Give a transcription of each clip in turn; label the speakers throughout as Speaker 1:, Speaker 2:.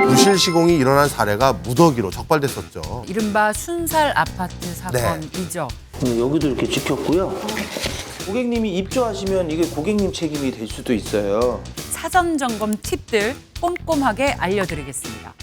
Speaker 1: 부실 시공이 일어난 사례가 무더기로 적발됐었죠.
Speaker 2: 이른바 순살 아파트 사건이죠.
Speaker 3: 여기도 이렇게 찍혔고요. 고객님이 입주하시면 이게 고객님 책임이 될 수도 있어요.
Speaker 2: 사전 점검 팁들 꼼꼼하게 알려드리겠습니다.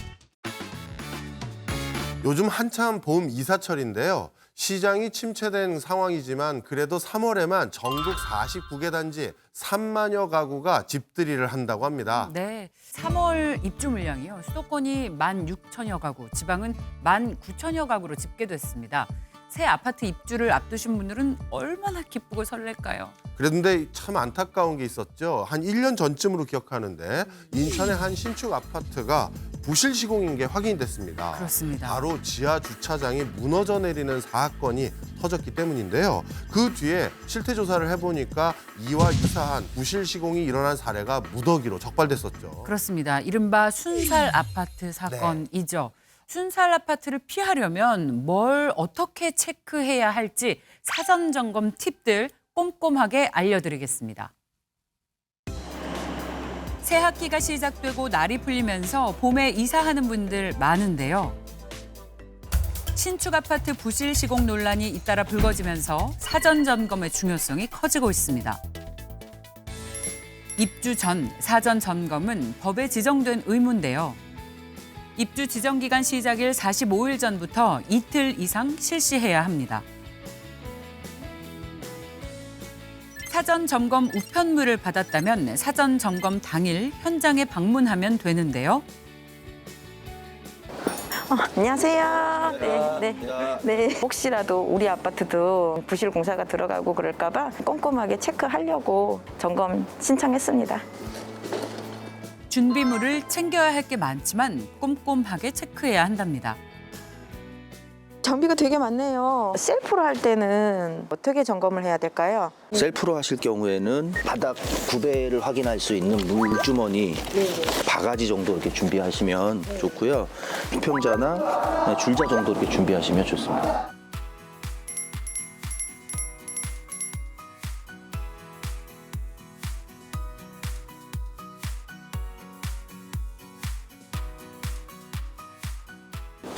Speaker 1: 요즘 한참 봄 이사철인데요. 시장이 침체된 상황이지만 그래도 3월에만 전국 49개 단지 3만여 가구가 집들이를 한다고 합니다.
Speaker 2: 네, 3월 입주 물량이요. 수도권이 16,000여 가구, 지방은 19,000여 가구로 집계됐습니다. 새 아파트 입주를 앞두신 분들은 얼마나 기쁘고 설렐까요?
Speaker 1: 그런데 참 안타까운 게 있었죠. 한 1년 전쯤으로 기억하는데 인천의 한 신축 아파트가 부실 시공인 게 확인이 됐습니다.
Speaker 2: 그렇습니다.
Speaker 1: 바로 지하 주차장이 무너져 내리는 사건이 터졌기 때문인데요. 그 뒤에 실태 조사를 해보니까 이와 유사한 부실 시공이 일어난 사례가 무더기로 적발됐었죠.
Speaker 2: 그렇습니다. 이른바 순살 아파트 사건이죠. 순살 아파트를 피하려면 뭘 어떻게 체크해야 할지 사전 점검 팁들 꼼꼼하게 알려드리겠습니다. 새 학기가 시작되고 날이 풀리면서 봄에 이사하는 분들 많은데요. 신축 아파트 부실 시공 논란이 잇따라 불거지면서 사전 점검의 중요성이 커지고 있습니다. 입주 전 사전 점검은 법에 지정된 의무인데요. 입주 지정 기간 시작일 45일 전부터 이틀 이상 실시해야 합니다. 사전 점검 우편물을 받았다면 사전 점검 당일 현장에 방문하면 되는데요.
Speaker 4: 안녕하세요. 네. 혹시라도 우리 아파트도 부실 공사가 들어가고 그럴까봐 꼼꼼하게 체크하려고 점검 신청했습니다.
Speaker 2: 준비물을 챙겨야 할 게 많지만 꼼꼼하게 체크해야 한답니다.
Speaker 4: 장비가 되게 많네요. 셀프로 할 때는 어떻게 점검을 해야 될까요?
Speaker 3: 셀프로 하실 경우에는 바닥 구배를 확인할 수 있는 물주머니 바가지 정도 이렇게 준비하시면 좋고요. 수평자나 줄자 정도 이렇게 준비하시면 좋습니다.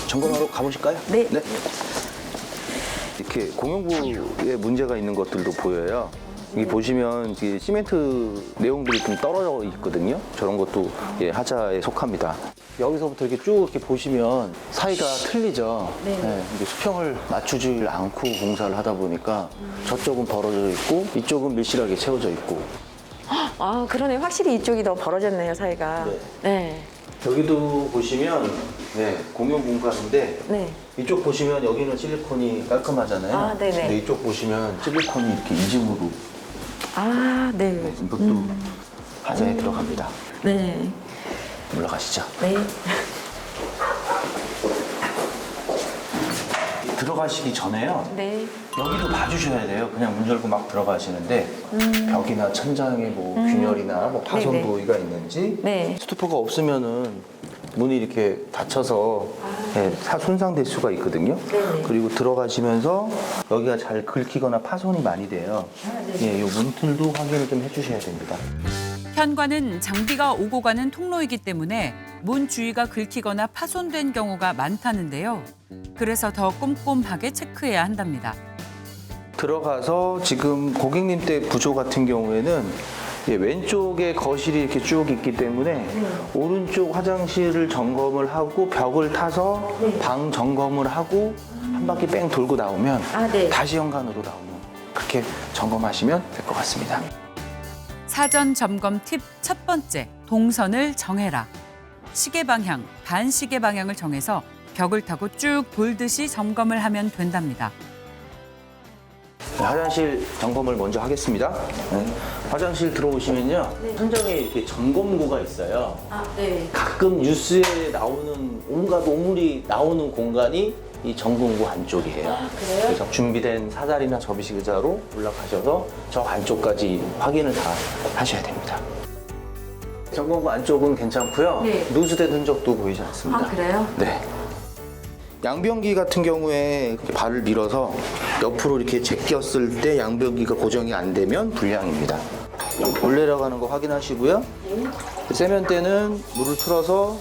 Speaker 3: 점검하러 가보실까요?
Speaker 4: 네.
Speaker 3: 이렇게 공용부에 문제가 있는 것들도 보여요. 여기 보시면 이게 시멘트 내용들이 좀 떨어져 있거든요. 저런 것도 하자에 속합니다. 여기서부터 이렇게 쭉 이렇게 보시면 사이가 틀리죠. 이게 수평을 맞추질 않고 공사를 하다 보니까 저쪽은 벌어져 있고 이쪽은 밀실하게 채워져 있고.
Speaker 4: 아, 그러네. 확실히 이쪽이 더 벌어졌네요, 사이가. 네.
Speaker 3: 여기도 보시면 공용 공간인데
Speaker 4: 네.
Speaker 3: 이쪽 보시면 여기는 실리콘이 깔끔하잖아요.
Speaker 4: 아, 네네.
Speaker 3: 근데 이쪽 보시면 실리콘이 이렇게 이중으로
Speaker 4: 아, 네.
Speaker 3: 이것도 하자에 들어갑니다.
Speaker 4: 네.
Speaker 3: 올라가시죠.
Speaker 4: 네.
Speaker 3: 들어가시기 전에요.
Speaker 4: 네.
Speaker 3: 여기도 봐주셔야 돼요. 그냥 문 열고 막 들어가시는데 벽이나 천장에 뭐 균열이나 뭐 파손
Speaker 4: 네네.
Speaker 3: 부위가 있는지
Speaker 4: 네.
Speaker 3: 스토퍼가 없으면은 문이 이렇게 닫혀서 손상될 수가 있거든요.
Speaker 4: 네네.
Speaker 3: 그리고 들어가시면서 여기가 잘 긁히거나 파손이 많이 돼요. 이 문틀도 확인을 좀 해주셔야 됩니다.
Speaker 2: 현관은 장비가 오고 가는 통로이기 때문에 문 주위가 긁히거나 파손된 경우가 많다는데요. 그래서 더 꼼꼼하게 체크해야 한답니다.
Speaker 3: 들어가서 지금 고객님 댁 구조 같은 경우에는 왼쪽에 거실이 이렇게 쭉 있기 때문에 오른쪽 화장실을 점검을 하고 벽을 타서 방 점검을 하고 한 바퀴 뺑 돌고 나오면 다시 현관으로 나오는 그렇게 점검하시면 될 것 같습니다.
Speaker 2: 사전 점검 팁 첫 번째, 동선을 정해라. 시계 방향, 반시계 방향을 정해서 벽을 타고 쭉 돌듯이 점검을 하면 된답니다.
Speaker 3: 화장실 점검을 먼저 하겠습니다. 화장실 들어오시면요. 천장에 이렇게 점검구가 있어요. 가끔 뉴스에 나오는 온갖 오물이 나오는 공간이 이 점검구 안쪽이에요. 그래서 준비된 사다리나 접이식 의자로 올라가셔서 저 안쪽까지 확인을 다 하셔야 됩니다. 점검구 안쪽은 괜찮고요. 누수된 흔적도 보이지 않습니다.
Speaker 4: 아, 그래요?
Speaker 3: 네. 양변기 같은 경우에 발을 밀어서 옆으로 이렇게 제꼈을 때 양변기가 고정이 안 되면 불량입니다. 올라가는 거 확인하시고요. 세면대는 물을 틀어서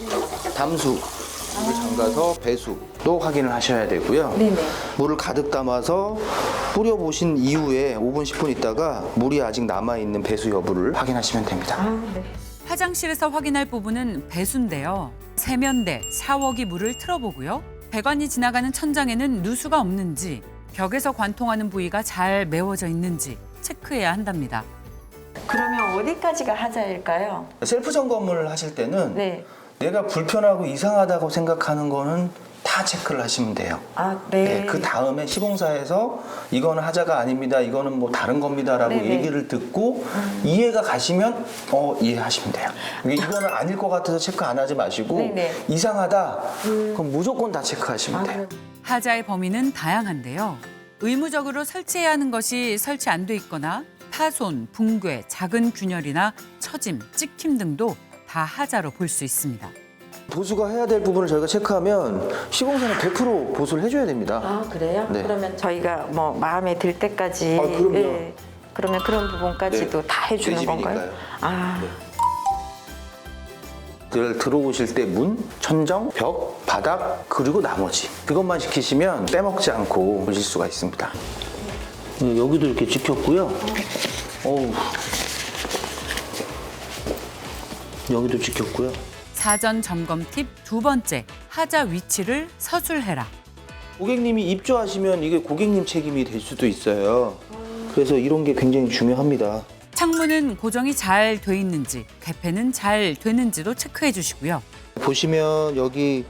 Speaker 3: 담수, 물을 잠가서 배수도 확인을 하셔야 되고요.
Speaker 4: 네네.
Speaker 3: 물을 가득 담아서 뿌려보신 이후에 5분, 10분 있다가 물이 아직 남아있는 배수 여부를 확인하시면 됩니다.
Speaker 4: 네.
Speaker 2: 화장실에서 확인할 부분은 배수인데요. 세면대, 샤워기 물을 틀어보고요. 배관이 지나가는 천장에는 누수가 없는지, 벽에서 관통하는 부위가 잘 메워져 있는지 체크해야 한답니다.
Speaker 4: 그러면 어디까지가 하자일까요?
Speaker 3: 셀프 점검을 하실 때는
Speaker 4: 네.
Speaker 3: 내가 불편하고 이상하다고 생각하는 거는 다 체크를 하시면 돼요.
Speaker 4: 아, 네.
Speaker 3: 네, 그 다음에 시공사에서 이거는 하자가 아닙니다. 이거는 뭐 다른 겁니다라고
Speaker 4: 네네.
Speaker 3: 얘기를 듣고 이해가 가시면 이해하시면 돼요. 이거는 아닐 것 같아서 체크 안 하지 마시고
Speaker 4: 네네.
Speaker 3: 이상하다. 그럼 무조건 다 체크하시면 돼요.
Speaker 2: 하자의 범위는 다양한데요. 의무적으로 설치해야 하는 것이 설치 안 돼 있거나 파손, 붕괴, 작은 균열이나 처짐, 찍힘 등도 다 하자로 볼 수 있습니다.
Speaker 3: 보수가 해야 될 부분을 저희가 체크하면 시공사는 100% 보수를 해줘야 됩니다.
Speaker 4: 아, 그래요?
Speaker 3: 네.
Speaker 4: 그러면 저희가 뭐 마음에 들 때까지
Speaker 3: 아, 그럼요.
Speaker 4: 예. 그러면 그런 부분까지도
Speaker 3: 네.
Speaker 4: 다 해주는
Speaker 3: 내
Speaker 4: 건가요?
Speaker 3: 집이니까요.
Speaker 4: 아,
Speaker 3: 들어오실 때 문, 천정, 벽, 바닥 그리고 나머지 그것만 지키시면 빼먹지 않고 보실 수가 있습니다. 여기도 이렇게 지켰고요. 어우. 여기도 지켰고요.
Speaker 2: 사전 점검 팁 두 번째, 하자 위치를 서술해라.
Speaker 3: 고객님이 입주하시면 이게 고객님 책임이 될 수도 있어요. 그래서 이런 게 굉장히 중요합니다.
Speaker 2: 창문은 고정이 잘 돼 있는지, 개폐는 잘 되는지도 체크해 주시고요.
Speaker 3: 보시면 여기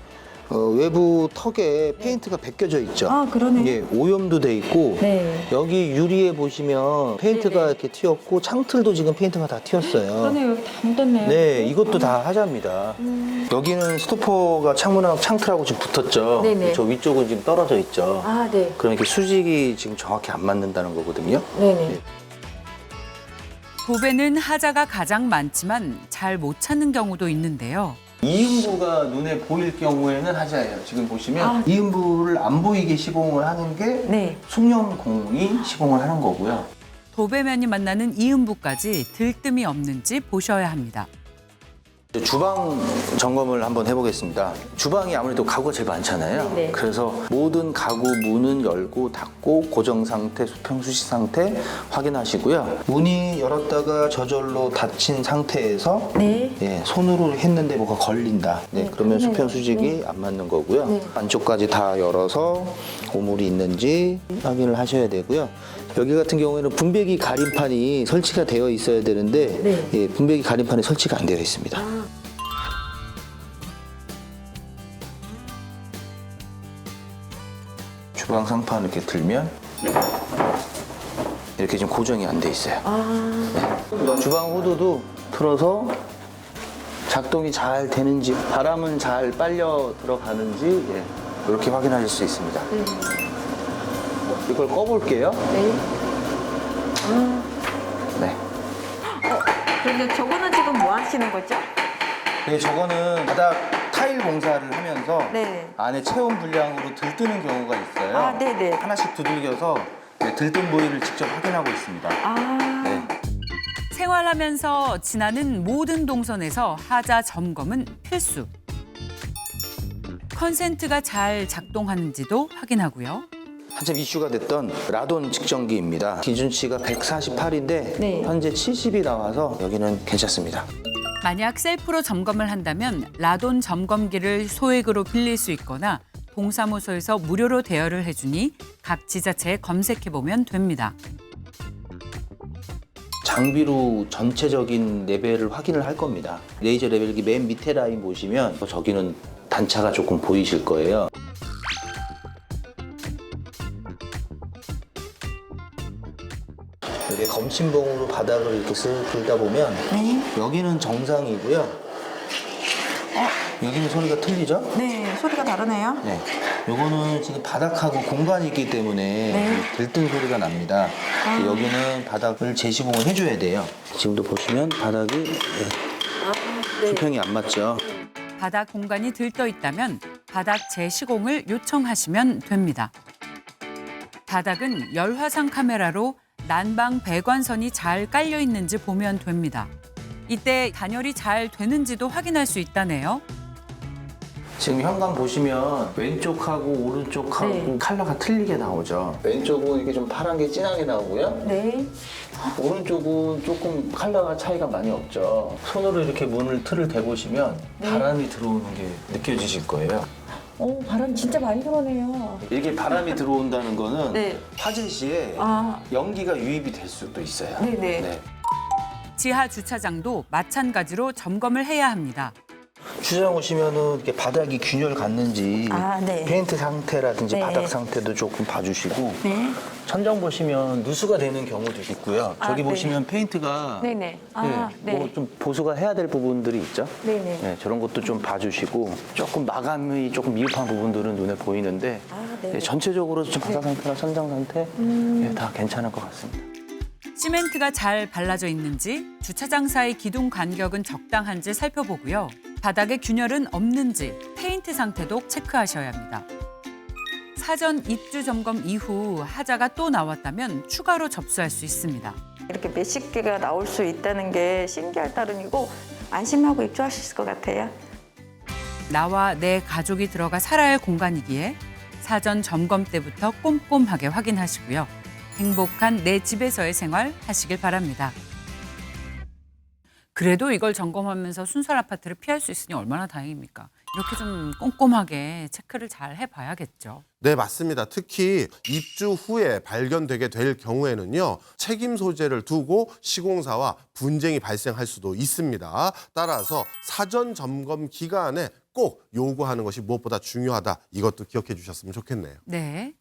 Speaker 3: 외부 턱에 페인트가 벗겨져 있죠.
Speaker 4: 아, 그러네요.
Speaker 3: 예, 오염도 돼 있고
Speaker 4: 네.
Speaker 3: 여기 유리에 보시면 페인트가
Speaker 4: 네네.
Speaker 3: 이렇게 튀었고 창틀도 지금 페인트가 다 튀었어요.
Speaker 4: 그러네요. 여기 다 묻었네요.
Speaker 3: 네, 이것도 다 하자입니다. 여기는 스토퍼가 창문하고 창틀하고 지금 붙었죠.
Speaker 4: 네네.
Speaker 3: 저 위쪽은 지금 떨어져 있죠.
Speaker 4: 아, 네.
Speaker 3: 그러니까 수직이 지금 정확히 안 맞는다는 거거든요.
Speaker 4: 네네.
Speaker 2: 도배는 하자가 가장 많지만 잘 못 찾는 경우도 있는데요.
Speaker 3: 이음부가 눈에 보일 경우에는 하자예요. 지금 보시면
Speaker 4: 아.
Speaker 3: 이음부를 안 보이게 시공을 하는 게
Speaker 4: 네.
Speaker 3: 숙련공이 시공을 하는 거고요.
Speaker 2: 도배면이 만나는 이음부까지 들뜸이 없는지 보셔야 합니다.
Speaker 3: 주방 점검을 한번 해보겠습니다. 주방이 아무래도 가구가 제일 많잖아요.
Speaker 4: 네네.
Speaker 3: 그래서 모든 가구 문은 열고 닫고 고정 상태, 수평 수식 상태 확인하시고요. 문이 열었다가 저절로 닫힌 상태에서
Speaker 4: 네.
Speaker 3: 예, 손으로 했는데 뭐가 걸린다. 네, 그러면
Speaker 4: 그러네요.
Speaker 3: 수평 수직이 안 맞는 거고요.
Speaker 4: 네.
Speaker 3: 안쪽까지 다 열어서 오물이 있는지 확인을 하셔야 되고요. 여기 같은 경우에는 분배기 가림판이 설치가 되어 있어야 되는데
Speaker 4: 네.
Speaker 3: 예, 분배기 가림판이 설치가 안 되어 있습니다. 주방 상판 이렇게 들면 이렇게 지금 고정이 안 돼 있어요. 네. 주방 호두도 틀어서 작동이 잘 되는지 바람은 잘 빨려 들어가는지 예, 이렇게 확인하실 수 있습니다. 이걸 꺼볼게요.
Speaker 4: 네.
Speaker 3: 네.
Speaker 4: 그런데 저거는 지금 뭐 하시는 거죠?
Speaker 3: 네, 저거는 바닥 타일 공사를 하면서
Speaker 4: 네.
Speaker 3: 안에 체온 불량으로 들뜨는 경우가 있어요.
Speaker 4: 아, 네네.
Speaker 3: 하나씩 두들겨서 네, 들뜬 부위를 직접 확인하고 있습니다.
Speaker 4: 아.
Speaker 3: 네.
Speaker 2: 생활하면서 지나는 모든 동선에서 하자 점검은 필수. 컨센트가 잘 작동하는지도 확인하고요.
Speaker 3: 한참 이슈가 됐던 라돈 측정기입니다. 기준치가 148인데
Speaker 4: 네.
Speaker 3: 현재 70이 나와서 여기는 괜찮습니다.
Speaker 2: 만약 셀프로 점검을 한다면 라돈 점검기를 소액으로 빌릴 수 있거나 동사무소에서 무료로 대여를 해주니 각 지자체에 검색해보면 됩니다.
Speaker 3: 장비로 전체적인 레벨을 확인을 할 겁니다. 레이저 레벨기 맨 밑에 라인 보시면 저기는 단차가 조금 보이실 거예요. 이렇게 검침봉으로 바닥을 이렇게 쓱 긁다 보면 여기는 정상이고요. 여기는 소리가 틀리죠?
Speaker 4: 네, 소리가 다르네요.
Speaker 3: 네. 요거는 지금 바닥하고 공간이 있기 때문에
Speaker 4: 네.
Speaker 3: 들뜬 소리가 납니다. 여기는 바닥을 재시공을 해줘야 돼요. 지금도 보시면 바닥이 수평이 안 맞죠?
Speaker 2: 바닥 공간이 들떠 있다면 바닥 재시공을 요청하시면 됩니다. 바닥은 열화상 카메라로 난방 배관선이 잘 깔려 있는지 보면 됩니다. 이때 단열이 잘 되는지도 확인할 수 있다네요.
Speaker 3: 지금 현관 보시면 왼쪽하고 오른쪽하고
Speaker 4: 네.
Speaker 3: 컬러가 틀리게 나오죠. 왼쪽은 이렇게 좀 파란 게 진하게 나오고요.
Speaker 4: 네.
Speaker 3: 오른쪽은 조금 컬러가 차이가 많이 없죠. 손으로 이렇게 틀을 대보시면 바람이 들어오는 게 느껴지실 거예요.
Speaker 4: 바람 진짜 많이 들어오네요.
Speaker 3: 이게 바람이 들어온다는 거는
Speaker 4: 네.
Speaker 3: 화재 시에 연기가 유입이 될 수도 있어요.
Speaker 4: 네네.
Speaker 3: 네.
Speaker 2: 지하 주차장도 마찬가지로 점검을 해야 합니다.
Speaker 3: 주차장 오시면은 이렇게 바닥이 균열 갔는지
Speaker 4: 네.
Speaker 3: 페인트 상태라든지
Speaker 4: 네.
Speaker 3: 바닥 상태도 조금 봐주시고
Speaker 4: 네.
Speaker 3: 천장 보시면 누수가 되는 경우도 있고요. 저기
Speaker 4: 네.
Speaker 3: 보시면 페인트가
Speaker 4: 네네.
Speaker 3: 뭐 좀 보수가 해야 될 부분들이 있죠.
Speaker 4: 네네.
Speaker 3: 네, 저런 것도 좀 봐주시고 조금 마감이 조금 미흡한 부분들은 눈에 보이는데
Speaker 4: 네.
Speaker 3: 전체적으로 좀 바닥 상태나 천장 상태 다 괜찮을 것 같습니다.
Speaker 2: 시멘트가 잘 발라져 있는지, 주차장 사이 기둥 간격은 적당한지 살펴보고요. 바닥에 균열은 없는지, 페인트 상태도 체크하셔야 합니다. 사전 입주 점검 이후 하자가 또 나왔다면 추가로 접수할 수 있습니다.
Speaker 4: 이렇게 몇십 개가 나올 수 있다는 게 신기할 따름이고 안심하고 입주하실 것 같아요.
Speaker 2: 나와 내 가족이 들어가 살아야 할 공간이기에 사전 점검 때부터 꼼꼼하게 확인하시고요. 행복한 내 집에서의 생활 하시길 바랍니다. 그래도 이걸 점검하면서 순살 아파트를 피할 수 있으니 얼마나 다행입니까? 이렇게 좀 꼼꼼하게 체크를 잘 해봐야겠죠.
Speaker 1: 네, 맞습니다. 특히 입주 후에 발견되게 될 경우에는요, 책임 소재를 두고 시공사와 분쟁이 발생할 수도 있습니다. 따라서 사전 점검 기간에 꼭 요구하는 것이 무엇보다 중요하다. 이것도 기억해 주셨으면 좋겠네요.
Speaker 2: 네.